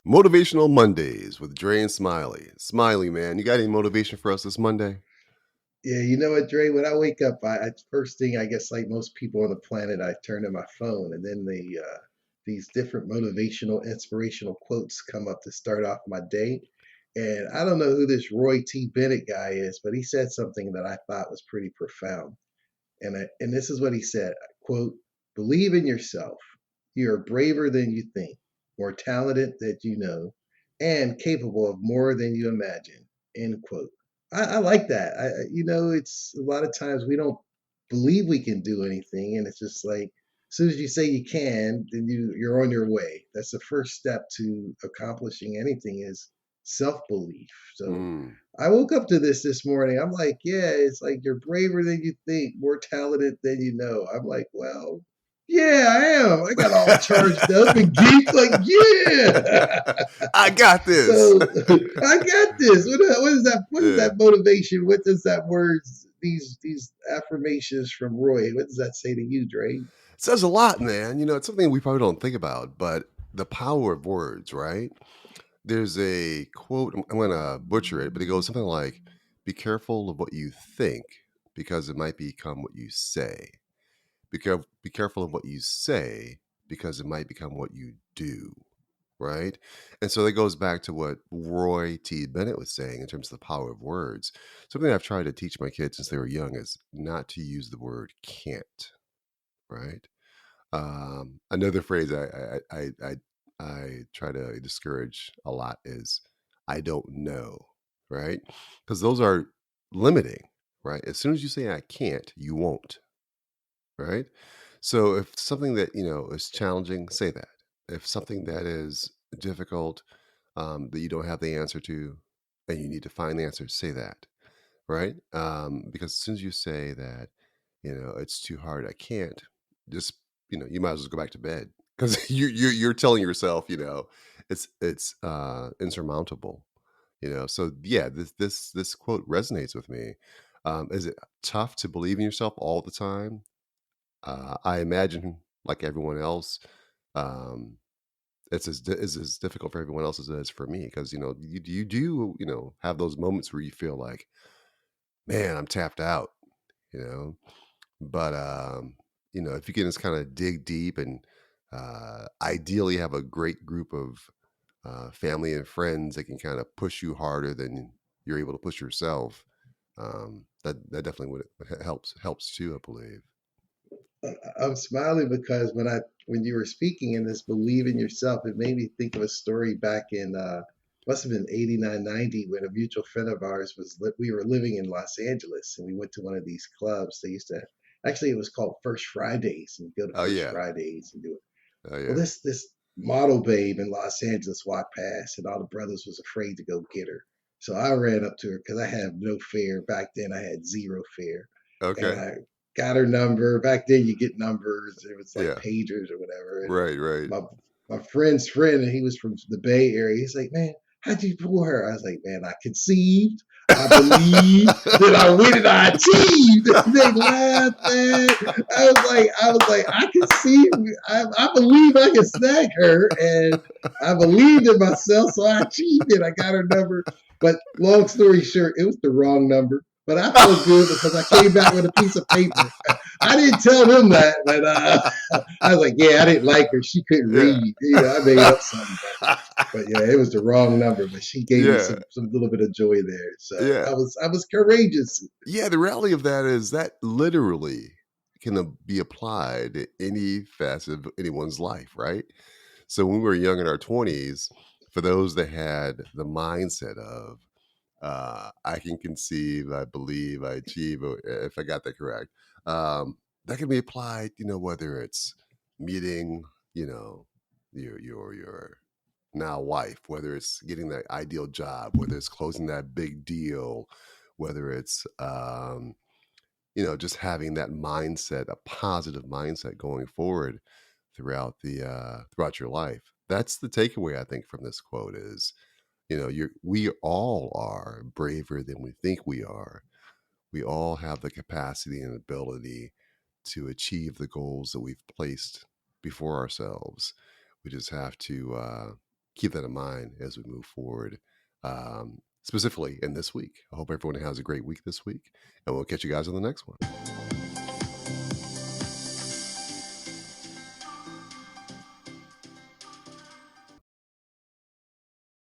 Motivational Mondays with Dre and Smiley. Smiley, man, you got any motivation for us this Monday? Yeah, you know what, Dre? When I wake up, first thing I guess, like most people on the planet, I turn to my phone, and then these different motivational, inspirational quotes come up to start off my day. And I don't know who this Roy T. Bennett guy is, but he said something that I thought was pretty profound. And this is what he said: "Quote: Believe in yourself. You are braver than you think, more talented than you know, and capable of more than you imagine." End quote. I like that. It's a lot of times we don't believe we can do anything, and it's just like as soon as you say you can, then you're on your way. That's the first step to accomplishing anything is self belief. So Mm. I woke up to this morning. I'm like, yeah, it's like you're braver than you think, more talented than you know. I'm like, well, yeah, I am. I got all charged up and geeked, like, yeah. I got this. So I got this. What is that? What is Yeah. that motivation? What does that words? These affirmations from Roy. What does that say to you, Dre? It says a lot, man. It's something we probably don't think about, but the power of words, right? There's a quote, I'm going to butcher it, but it goes something like, be careful of what you think because it might become what you say. Be careful of what you say because it might become what you do. Right. And so that goes back to what Roy T. Bennett was saying in terms of the power of words. Something I've tried to teach my kids since they were young is not to use the word can't. Right. Another phrase I try to discourage a lot is I don't know. Right. Because those are limiting. Right. As soon as you say I can't, you won't. Right? So if something that, is challenging, say that. If something that is difficult, that you don't have the answer to and you need to find the answer, say that, right? Because as soon as you say that, it's too hard, I can't, just, you might as well go back to bed because you're telling yourself, it's insurmountable, so yeah, this quote resonates with me. Is it tough to believe in yourself all the time? I imagine, like everyone else, um, it's as difficult for everyone else as it is for me because you do have those moments where you feel like, man, I'm tapped out, you know. But if you can just kind of dig deep and ideally have a great group of family and friends that can kind of push you harder than you're able to push yourself, that definitely would helps too, I believe. I'm smiling because when you were speaking in this believe in yourself, it made me think of a story back in must have been 89, 90, when a mutual friend of ours we were living in Los Angeles, and we went to one of these clubs. They used to actually, it was called First Fridays, and you go to Oh First yeah, Fridays and do it. oh Well, yeah. this model babe in Los Angeles walked past, and all the brothers was afraid to go get her. So I ran up to her because I had no fear. Back then, I had zero fear, and Okay. I got her number. Back then, you get numbers. It was like Yeah. pagers or whatever. And Right, right. my my friend's friend, and he was from the Bay Area. He's like, "Man, how'd you pull her?" I was like, "Man, I conceived. I believe that I win and I achieved." They laughed, man. I can see, I believe I can snag her, and I believed in myself, so I achieved it. I got her number, but long story short, it was the wrong number. But I felt good because I came back with a piece of paper. I didn't tell them that, but I was like, yeah, I didn't like her. She couldn't Yeah. read. I made up something, but yeah, it was the wrong number. But she gave me Yeah. some little bit of joy there. So Yeah. I was courageous. Yeah, the reality of that is that literally can be applied to any facet of anyone's life, right? So when we were young in our 20s, for those that had the mindset of, I can conceive, I believe, I achieve, or if I got that correct, that can be applied, whether it's meeting, you know, your now wife, whether it's getting that ideal job, whether it's closing that big deal, whether it's just having that mindset, a positive mindset going forward throughout your life. That's the takeaway I think from this quote is, we all are braver than we think we are. We all have the capacity and ability to achieve the goals that we've placed before ourselves. We just have to keep that in mind as we move forward, specifically in this week. I hope everyone has a great week this week, and we'll catch you guys on the next one.